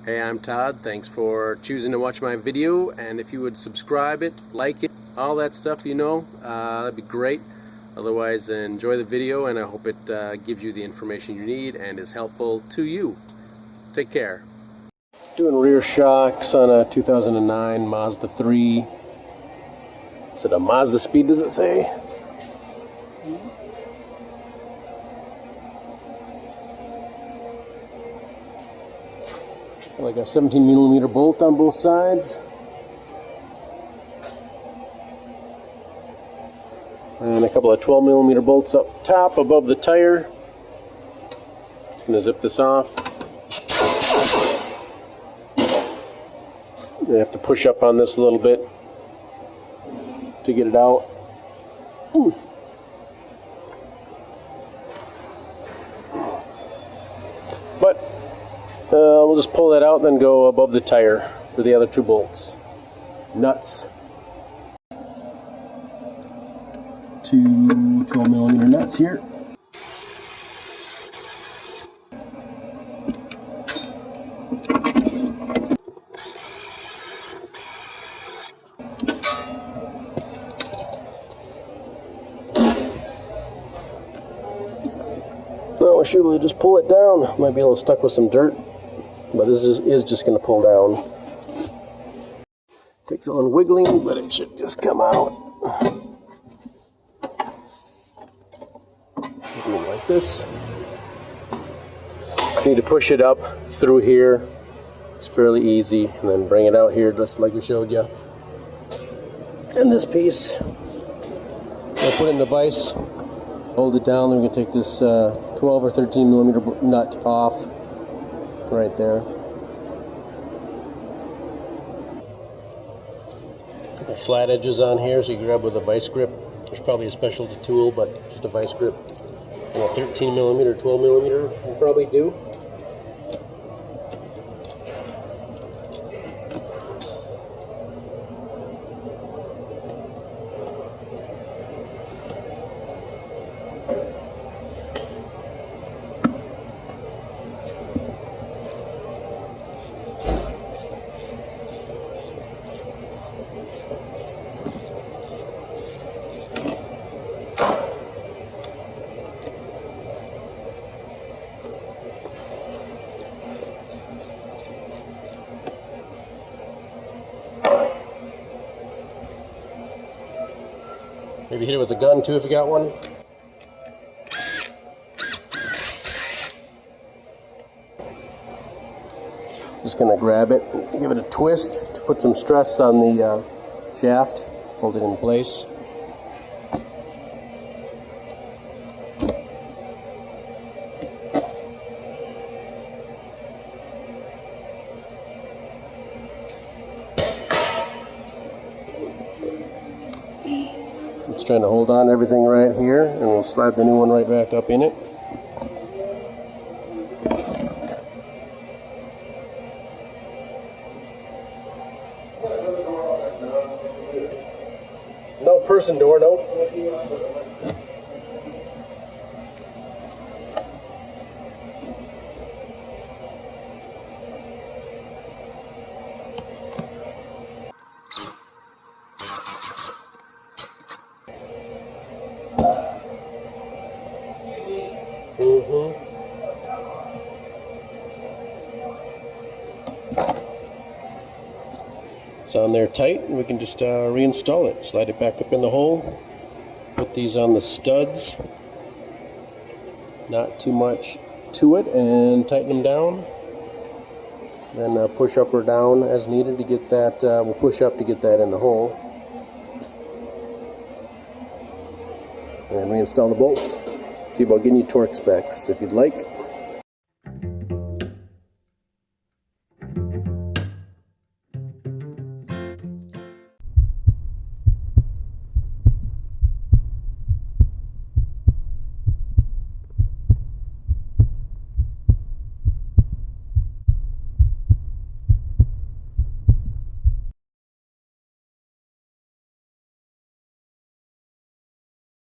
Hey, I'm Todd. Thanks for choosing to watch my video, and if you would subscribe it, like it, all that stuff, that'd be great. Otherwise, enjoy the video, and I hope it gives you the information you need and is helpful to you. Take care. Doing rear shocks on a 2009 Mazda 3. Is it a Mazda Speed, does it say? Like a 17mm bolt on both sides. And a couple of 12mm bolts up top above the tire. Just gonna zip this off. You have to push up on this a little bit to get it out. Ooh. But we'll just pull that out and then go above the tire for the other two bolts. Nuts. Two 12mm nuts here. No, we should really just pull it down. Might be a little stuck with some dirt, but this is just going to pull down. Takes a little wiggling, but it should just come out. Like this. Just need to push it up through here. It's fairly easy, and then bring it out here just like we showed you. And this piece, we'll put it in the vise, hold it down, then we can take this 12 or 13mm nut off right there. Couple flat edges on here, so you can grab with a vice grip. There's probably a specialty tool, but just a vice grip. And a 13mm, 12mm will probably do. Maybe hit it with a gun too if you got one. Just gonna grab it, give it a twist to put some stress on the shaft, hold it in place. Just trying to hold on to everything right here, and we'll slide the new one right back up in it. No person door, nope. It's on there tight, and we can just reinstall it. Slide it back up in the hole. Put these on the studs. Not too much to it, and tighten them down. Then push up or down as needed to get that. We'll push up to get that in the hole. And reinstall the bolts. See about getting you torque specs if you'd like.